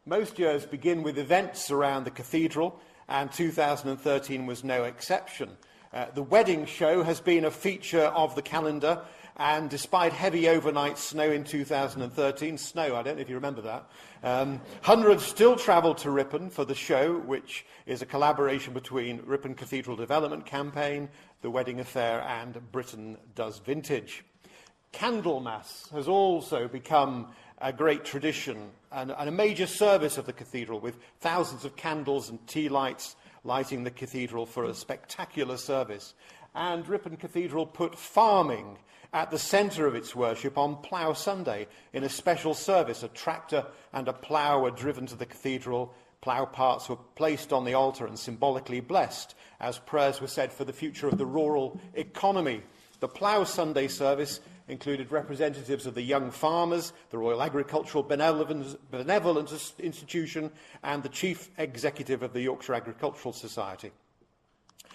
Most years begin with events around the cathedral, and 2013 was no exception. The wedding show has been a feature of the calendar, and despite heavy overnight snow in 2013, I don't know if you remember that, hundreds still travelled to Ripon for the show, which is a collaboration between Ripon Cathedral Development Campaign, the Wedding Affair, and Britain Does Vintage. Candlemas has also become a great tradition and a major service of the cathedral, with thousands of candles and tea lights lighting the cathedral for a spectacular service. And Ripon Cathedral put farming at the centre of its worship on Plough Sunday in a special service. A tractor and a plough were driven to the cathedral. Plough parts were placed on the altar and symbolically blessed as prayers were said for the future of the rural economy. The Plough Sunday service included representatives of the Young Farmers, the Royal Agricultural Benevolent Institution, and the Chief Executive of the Yorkshire Agricultural Society.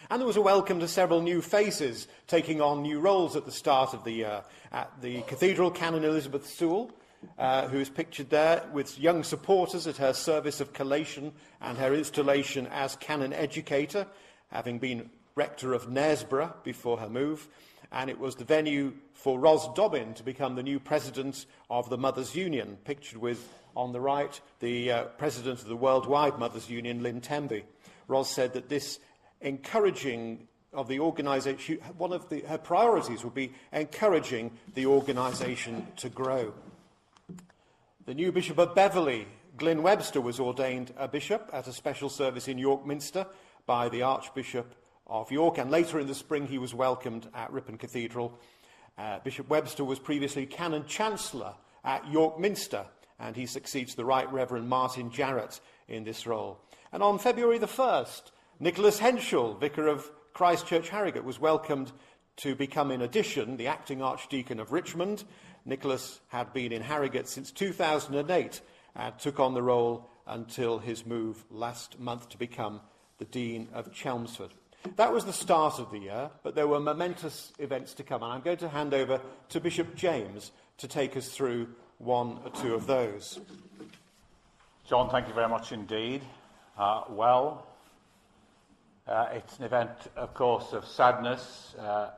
And there was a welcome to several new faces taking on new roles at the start of the year. At the Cathedral, Canon Elizabeth Sewell, who is pictured there, with young supporters at her service of collation and her installation as Canon Educator, having been rector of Knaresborough before her move. And it was the venue for Ros Dobbin to become the new president of the Mothers' Union, pictured with, on the right, the president of the Worldwide Mothers' Union, Lynn Temby. Ros said that this encouraging of the organisation, one of her priorities would be encouraging the organisation to grow. The new Bishop of Beverley, Glyn Webster, was ordained a bishop at a special service in York Minster by the Archbishop of York, and later in the spring he was welcomed at Ripon Cathedral. Bishop Webster was previously Canon Chancellor at York Minster, and he succeeds the Right Reverend Martin Jarrett in this role. And on February the 1st, Nicholas Henschel, Vicar of Christ Church Harrogate, was welcomed to become, in addition, the acting Archdeacon of Richmond. Nicholas had been in Harrogate since 2008 and took on the role until his move last month to become the Dean of Chelmsford. That was the start of the year, but there were momentous events to come, and I'm going to hand over to Bishop James to take us through one or two of those. John, thank you very much indeed. It's an event, of course, of sadness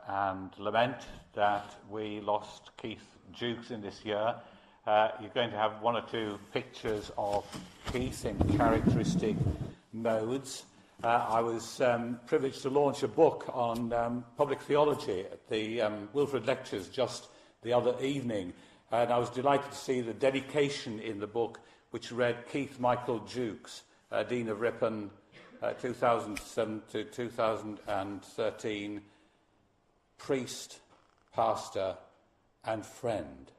and lament that we lost Keith Jukes in this year. You're going to have one or two pictures of Keith in characteristic modes. I was privileged to launch a book on public theology at the Wilfrid Lectures just the other evening, and I was delighted to see the dedication in the book, which read Keith Michael Jukes, Dean of Ripon, 2007 to 2013, priest, pastor, and friend.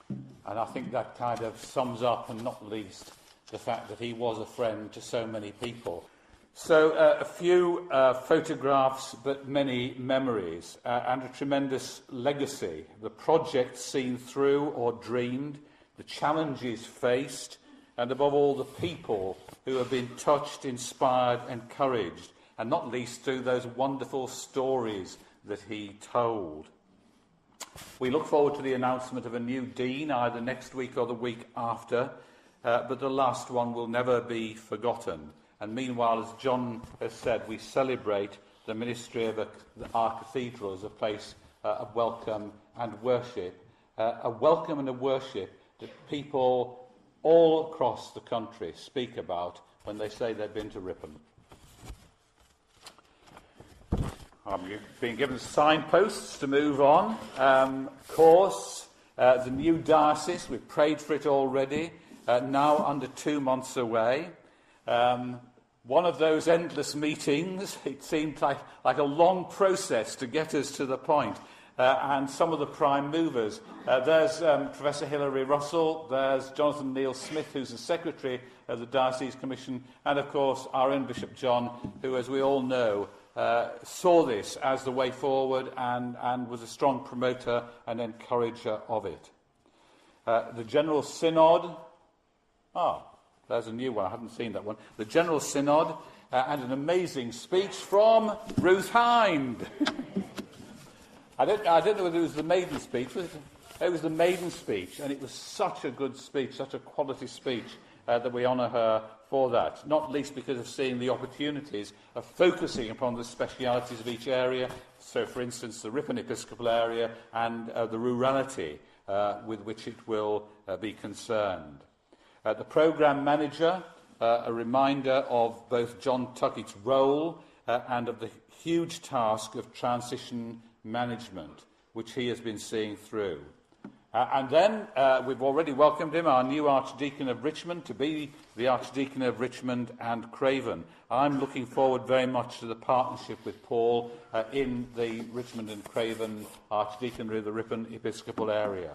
And I think that kind of sums up, and not least, the fact that he was a friend to so many people. So a few photographs, but many memories, and a tremendous legacy. The projects seen through or dreamed, the challenges faced, and above all, the people who have been touched, inspired, encouraged, and not least through those wonderful stories that he told. We look forward to the announcement of a new dean, either next week or the week after, but the last one will never be forgotten. And meanwhile, as John has said, we celebrate the ministry of our cathedral as a place of welcome and worship, a welcome and a worship that people all across the country speak about when they say they've been to Ripon. I'm being given signposts to move on. The new diocese, we've prayed for it already, now under 2 months away. One of those endless meetings, it seemed like a long process to get us to the point. And some of the prime movers. There's Professor Hilary Russell, there's Jonathan Neil Smith, who's the Secretary of the Diocese Commission, and of course our own Bishop John, who, as we all know, saw this as the way forward and was a strong promoter and encourager of it. The General Synod, there's a new one, I haven't seen that one. The General Synod, and an amazing speech from Ruth Hind. I don't know whether it was the maiden speech. It was the maiden speech, and it was such a good speech, such a quality speech that we honour her for that, not least because of seeing the opportunities of focusing upon the specialities of each area. So, for instance, the Ripon Episcopal area and the rurality with which it will be concerned. The programme manager, a reminder of both John Tuckett's role and of the huge task of transition management, which he has been seeing through. And then we've already welcomed him, our new Archdeacon of Richmond, to be the Archdeacon of Richmond and Craven. I'm looking forward very much to the partnership with Paul in the Richmond and Craven Archdeaconry of the Ripon Episcopal area.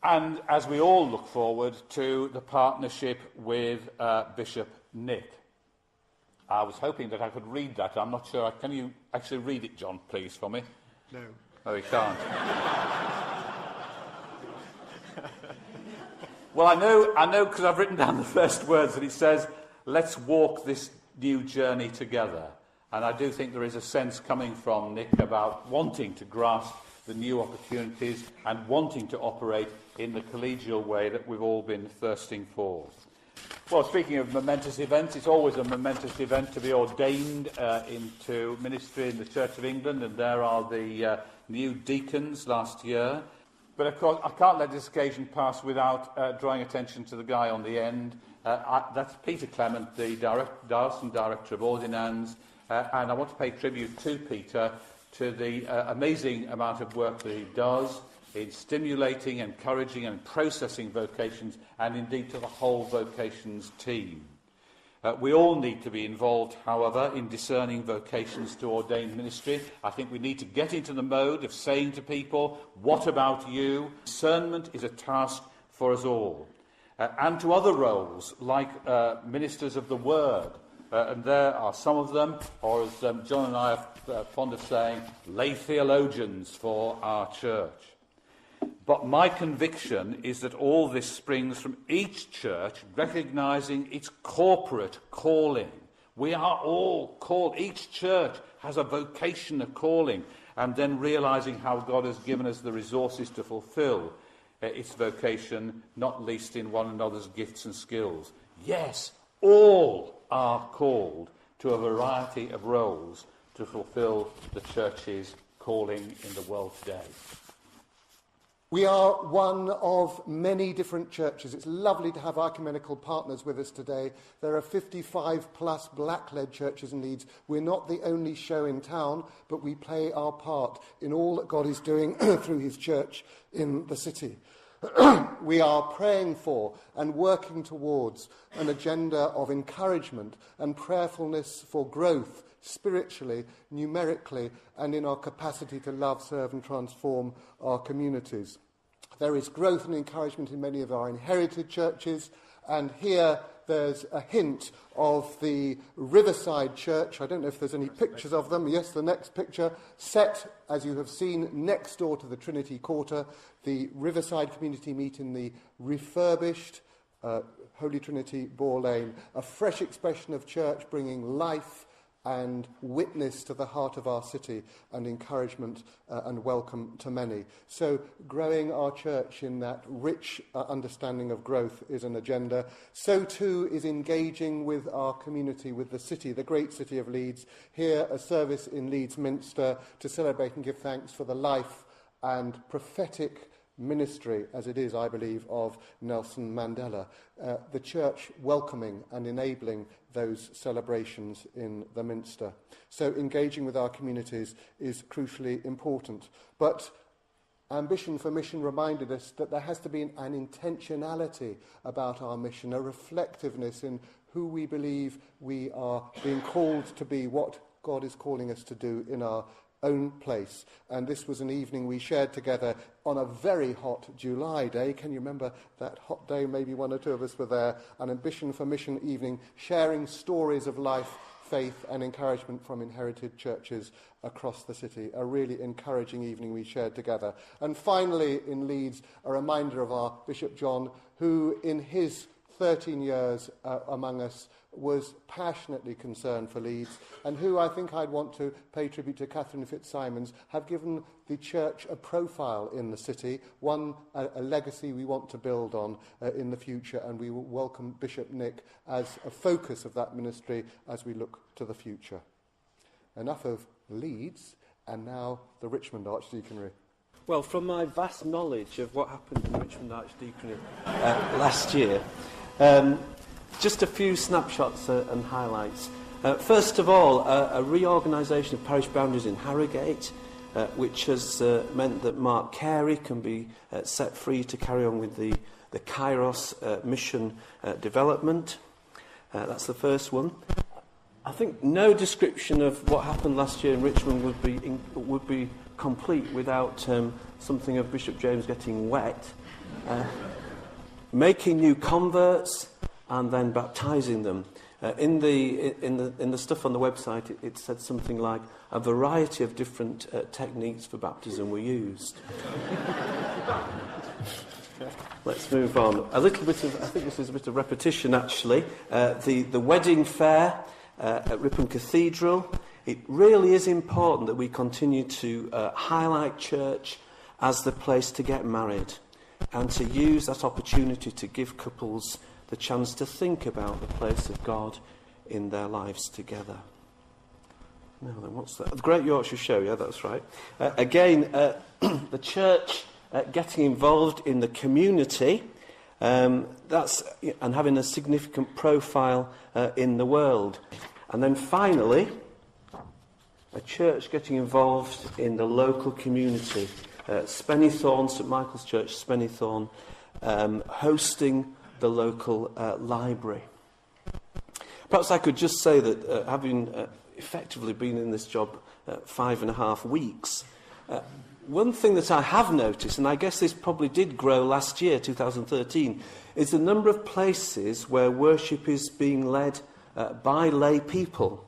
And as we all look forward to the partnership with Bishop Nick. I was hoping that I could read that. I'm not sure. Can you actually read it, John, please, for me? No. Oh, he can't. Well, I know because I've written down the first words that he says, let's walk this new journey together. And I do think there is a sense coming from Nick about wanting to grasp the new opportunities and wanting to operate in the collegial way that we've all been thirsting for. Well, speaking of momentous events, it's always a momentous event to be ordained into ministry in the Church of England, and there are the new deacons last year. But of course, I can't let this occasion pass without drawing attention to the guy on the end. That's Peter Clement, the Diocesan Director of Ordinands, and I want to pay tribute to Peter to the amazing amount of work that he does in stimulating, encouraging and processing vocations, and indeed to the whole vocations team. We all need to be involved, however, in discerning vocations to ordained ministry. I think we need to get into the mode of saying to people, what about you? Discernment is a task for us all. And to other roles, like ministers of the Word, and there are some of them, or as John and I are fond of saying, lay theologians for our church. But my conviction is that all this springs from each church recognising its corporate calling. We are all called. Each church has a vocation, a calling, and then realising how God has given us the resources to fulfil its vocation, not least in one another's gifts and skills. Yes, all are called to a variety of roles to fulfil the church's calling in the world today. We are one of many different churches. It's lovely to have ecumenical partners with us today. There are 55 plus black-led churches in Leeds. We're not the only show in town, but we play our part in all that God is doing through his church in the city. We are praying for and working towards an agenda of encouragement and prayerfulness for growth spiritually, numerically, and in our capacity to love, serve and transform our communities. There is growth and encouragement in many of our inherited churches, and here there's a hint of the Riverside Church. I don't know if there's any pictures of them. Yes, the next picture, set, as you have seen, next door to the Trinity Quarter. The Riverside community meet in the refurbished Holy Trinity Boar Lane, a fresh expression of church bringing life and witness to the heart of our city and encouragement and welcome to many. So growing our church in that rich understanding of growth is an agenda. So too is engaging with our community, with the city, the great city of Leeds. Here a service in Leeds Minster to celebrate and give thanks for the life and prophetic ministry, as it is, I believe, of Nelson Mandela. The church welcoming and enabling those celebrations in the Minster. So engaging with our communities is crucially important. But Ambition for Mission reminded us that there has to be an intentionality about our mission, a reflectiveness in who we believe we are being called to be, what God is calling us to do in our own place. And this was an evening we shared together on a very hot July day. Can you remember that hot day? Maybe one or two of us were there. An Ambition for Mission evening, sharing stories of life, faith and encouragement from inherited churches across the city. A really encouraging evening we shared together. And finally, in Leeds, a reminder of our Bishop John, who in his 13 years among us was passionately concerned for Leeds, and who I think I'd want to pay tribute to, Catherine Fitzsimons, have given the church a profile in the city, a legacy we want to build on in the future, and we will welcome Bishop Nick as a focus of that ministry as we look to the future. Enough of Leeds, and now the Richmond Archdeaconry. Well, from my vast knowledge of what happened in Richmond Archdeaconry last year, just a few snapshots and highlights. First of all, a reorganisation of parish boundaries in Harrogate, which has meant that Mark Carey can be set free to carry on with the Kairos mission development. That's the first one. I think no description of what happened last year in Richmond would be complete without something of Bishop James getting wet, making new converts and then baptising them. In the stuff on the website, it said something like a variety of different techniques for baptism were used. Let's move on. I think this is a bit of repetition actually. The wedding fair at Ripon Cathedral. It really is important that we continue to highlight church as the place to get married, and to use that opportunity to give couples the chance to think about the place of God in their lives together. Now then, what's that? The Great Yorkshire Show, yeah, that's right. Again, the church getting involved in the community, and having a significant profile in the world. And then finally, a church getting involved in the local community. Spennythorne, St Michael's Church, Spennythorne, hosting the local library. Perhaps I could just say that having effectively been in this job 5.5 weeks, one thing that I have noticed, and I guess this probably did grow last year, 2013, is the number of places where worship is being led by lay people.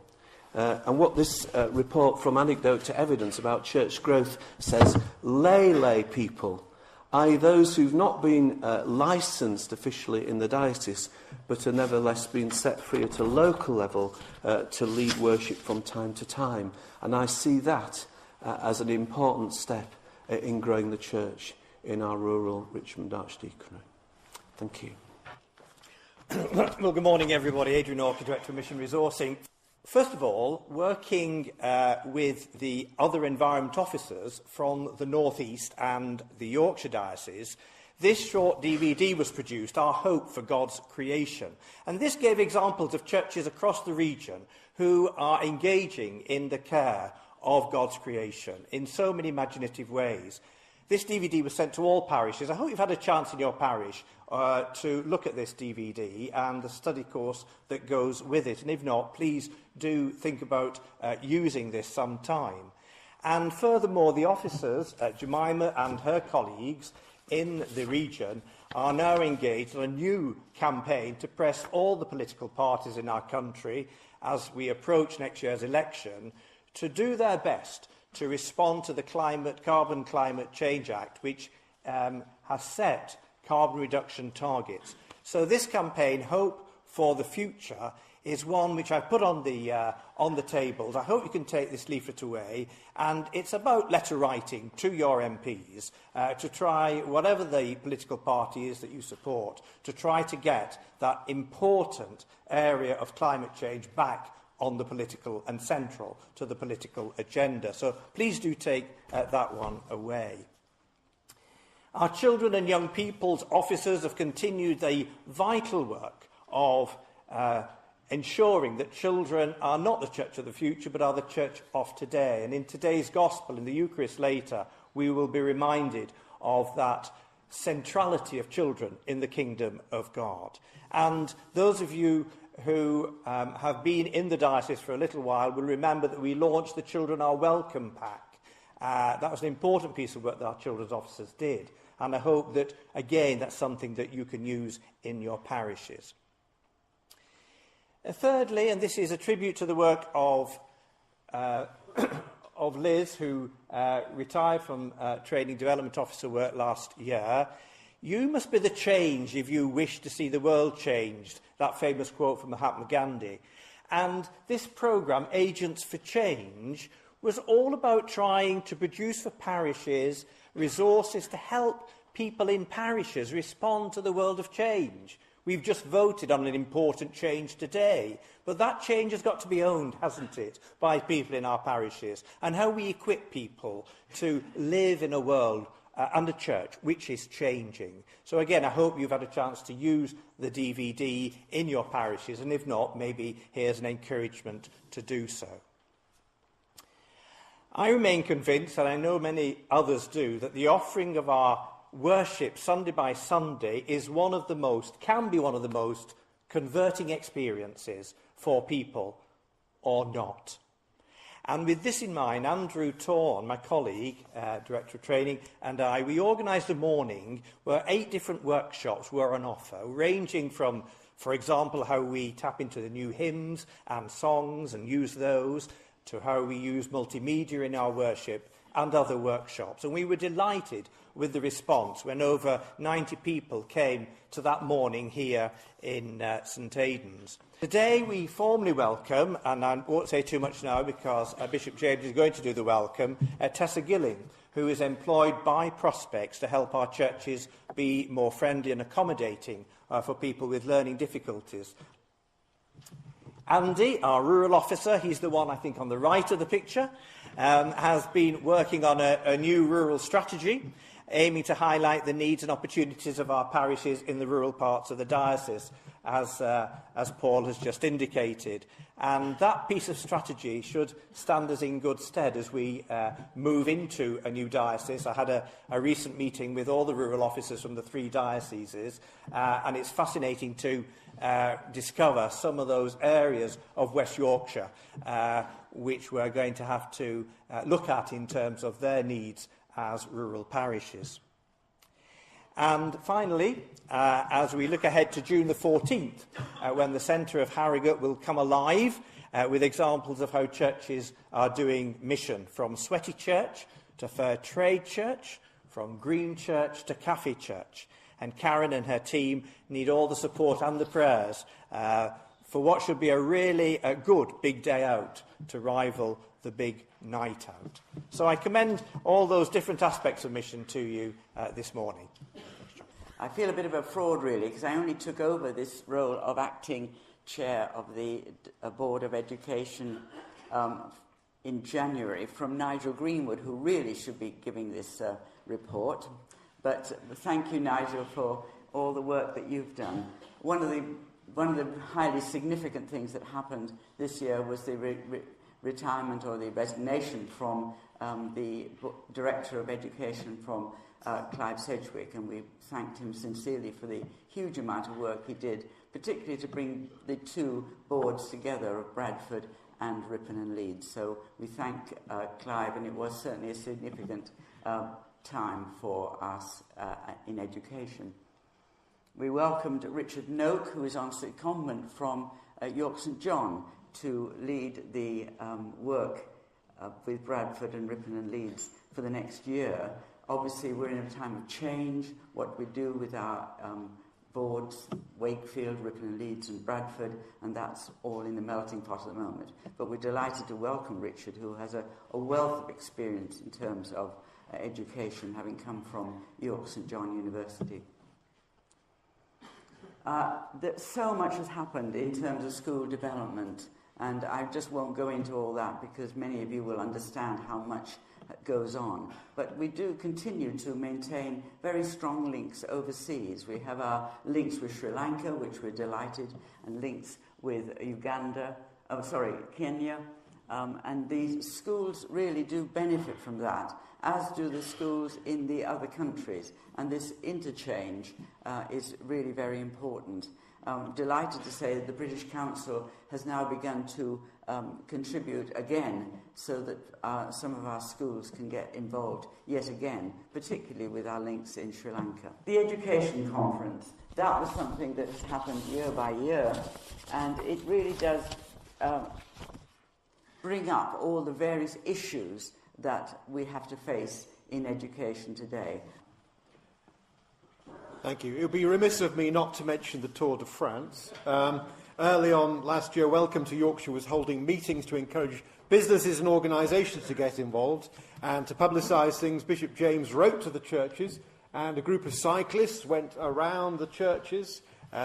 And what this report from Anecdote to Evidence about church growth says, lay people, i.e. those who've not been licensed officially in the diocese, but are nevertheless being set free at a local level to lead worship from time to time. And I see that as an important step in growing the church in our rural Richmond Archdeaconry. Thank you. Well, good morning, everybody. Adrian Orker, Director of Mission Resourcing. First of all, working with the other environment officers from the North East and the Yorkshire Diocese, this short DVD was produced, Our Hope for God's Creation. And this gave examples of churches across the region who are engaging in the care of God's creation in so many imaginative ways. This DVD was sent to all parishes. I hope you've had a chance in your parish to look at this DVD and the study course that goes with it. And if not, please do think about using this sometime. And furthermore, the officers, Jemima and her colleagues in the region, are now engaged on a new campaign to press all the political parties in our country as we approach next year's election to do their best to respond to the Carbon Climate Change Act, which has set carbon reduction targets. So this campaign, Hope for the Future, is one which I've put on the tables. I hope you can take this leaflet away, and it's about letter writing to your MPs to try, whatever the political party is that you support, to try to get that important area of climate change back on the political and central to the political agenda. So please do take that one away. Our children and young people's officers have continued the vital work of ensuring that children are not the church of the future, but are the church of today. And in today's gospel, in the Eucharist later, we will be reminded of that centrality of children in the kingdom of God. And those of you who have been in the diocese for a little while will remember that we launched the Children Are Welcome Pack. That was an important piece of work that our children's officers did. And I hope that, again, that's something that you can use in your parishes. Thirdly, and this is a tribute to the work of Liz, who retired from training development officer work last year, You must be the change if you wish to see the world changed. That famous quote from Mahatma Gandhi. And this programme, Agents for Change, was all about trying to produce for parishes resources to help people in parishes respond to the world of change. We've just voted on an important change today, but that change has got to be owned, hasn't it, by people in our parishes, and how we equip people to live in a world and a church which is changing. So again, I hope you've had a chance to use the DVD in your parishes, and if not, maybe here's an encouragement to do so. I remain convinced, and I know many others do, that the offering of our worship Sunday by Sunday is can be one of the most converting experiences for people, or not. And with this in mind, Andrew Torn, my colleague, Director of Training, and I, we organised a morning where 8 different workshops were on offer, ranging from, for example, how we tap into the new hymns and songs and use those, to how we use multimedia in our worship, and other workshops. And we were delighted with the response when over 90 people came to that morning here in St Aidan's. Today we formally welcome, and I won't say too much now because Bishop James is going to do the welcome, Tessa Gilling, who is employed by Prospects to help our churches be more friendly and accommodating for people with learning difficulties. Andy, our rural officer, he's the one I think on the right of the picture, has been working on a new rural strategy aiming to highlight the needs and opportunities of our parishes in the rural parts of the diocese, as Paul has just indicated. And that piece of strategy should stand us in good stead as we move into a new diocese. I had a recent meeting with all the rural officers from the 3 dioceses, and it's fascinating to discover some of those areas of West Yorkshire which we're going to have to look at in terms of their needs as rural parishes. And finally, as we look ahead to June the 14th, when the centre of Harrogate will come alive with examples of how churches are doing mission, from Sweaty Church to Fair Trade Church, from Green Church to Cafe Church. And Karen and her team need all the support and the prayers for what should be a really good big day out to rival the big night out. So I commend all those different aspects of mission to you this morning. I feel a bit of a fraud, really, because I only took over this role of acting chair of the Board of Education in January from Nigel Greenwood, who really should be giving this report. But thank you, Nigel, for all the work that you've done. One of the highly significant things that happened this year was the retirement or the resignation from the Director of Education from Clive Sedgwick, and we thanked him sincerely for the huge amount of work he did, particularly to bring the 2 boards together of Bradford and Ripon and Leeds. So we thank Clive, and it was certainly a significant time for us in education. We welcomed Richard Noak, who is on secondment from York St John, to lead the work with Bradford and Ripon and Leeds for the next year. Obviously, we're in a time of change. What we do with our boards, Wakefield, Ripon and Leeds and Bradford, and that's all in the melting pot at the moment. But we're delighted to welcome Richard, who has a wealth of experience in terms of education, having come from York St John University. So much has happened in terms of school development, and I just won't go into all that because many of you will understand how much goes on. But we do continue to maintain very strong links overseas. We have our links with Sri Lanka, which we're delighted, and links with Kenya, and these schools really do benefit from that, as do the schools in the other countries. And this interchange is really very important. Delighted to say that the British Council has now begun to contribute again so that some of our schools can get involved yet again, particularly with our links in Sri Lanka. The Education Conference, that was something that has happened year by year, and it really does bring up all the various issues that we have to face in education today. Thank you. It would be remiss of me not to mention the Tour de France. Early on last year, Welcome to Yorkshire was holding meetings to encourage businesses and organisations to get involved and to publicise things. Bishop James wrote to the churches, and a group of cyclists went around the churches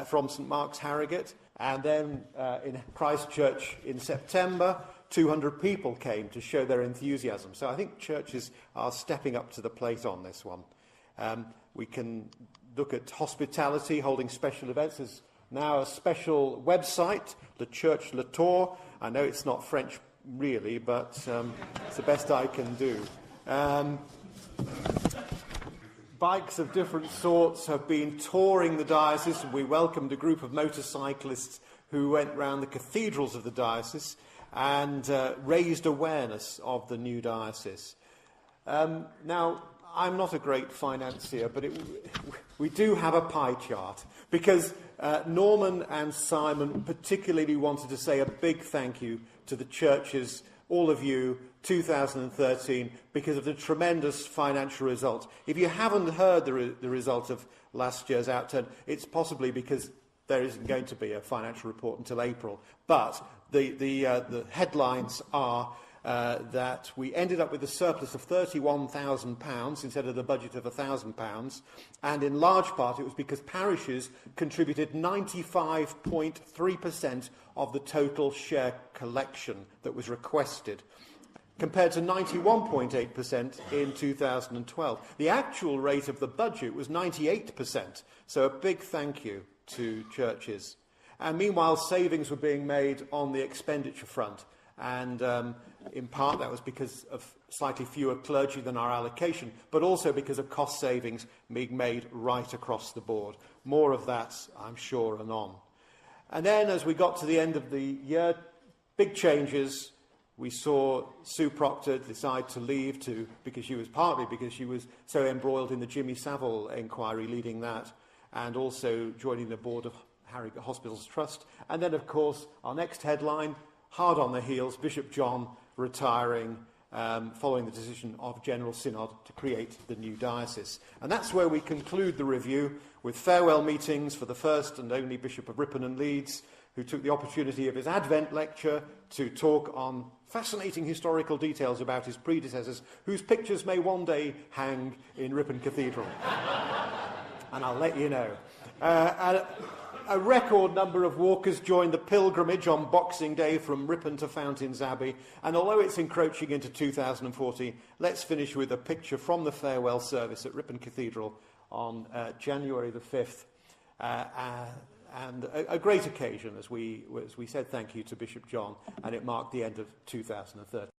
from St Mark's Harrogate, and then in Christchurch in September, 200 people came to show their enthusiasm. So I think churches are stepping up to the plate on this one. We can look at hospitality, holding special events. There's now a special website, Le Church Le Tour. I know it's not French really, but it's the best I can do. Bikes of different sorts have been touring the diocese, and we welcomed a group of motorcyclists who went round the cathedrals of the diocese and raised awareness of the new diocese. Now, I'm not a great financier, but we do have a pie chart, because Norman and Simon particularly wanted to say a big thank you to the churches, all of you, 2013, because of the tremendous financial result. If you haven't heard the result of last year's outturn, it's possibly because there isn't going to be a financial report until April. But the headlines are that we ended up with a surplus of £31,000 instead of the budget of £1,000, and in large part it was because parishes contributed 95.3% of the total share collection that was requested, compared to 91.8% in 2012. The actual rate of the budget was 98%, so a big thank you to churches. And meanwhile, savings were being made on the expenditure front, and in part that was because of slightly fewer clergy than our allocation, but also because of cost savings being made right across the board. More of that, I'm sure, anon. And then as we got to the end of the year, big changes. We saw Sue Proctor decide to leave because she was so embroiled in the Jimmy Savile inquiry leading that, and also joining the board of Harrogate Hospitals Trust. And then, of course, our next headline, hard on the heels, Bishop John retiring following the decision of General Synod to create the new diocese. And that's where we conclude the review with farewell meetings for the first and only Bishop of Ripon and Leeds, who took the opportunity of his Advent lecture to talk on fascinating historical details about his predecessors, whose pictures may one day hang in Ripon Cathedral. And I'll let you know. A record number of walkers joined the pilgrimage on Boxing Day from Ripon to Fountains Abbey, and although it's encroaching into 2014, let's finish with a picture from the farewell service at Ripon Cathedral on January the 5th, and a great occasion as we said thank you to Bishop John, and it marked the end of 2013.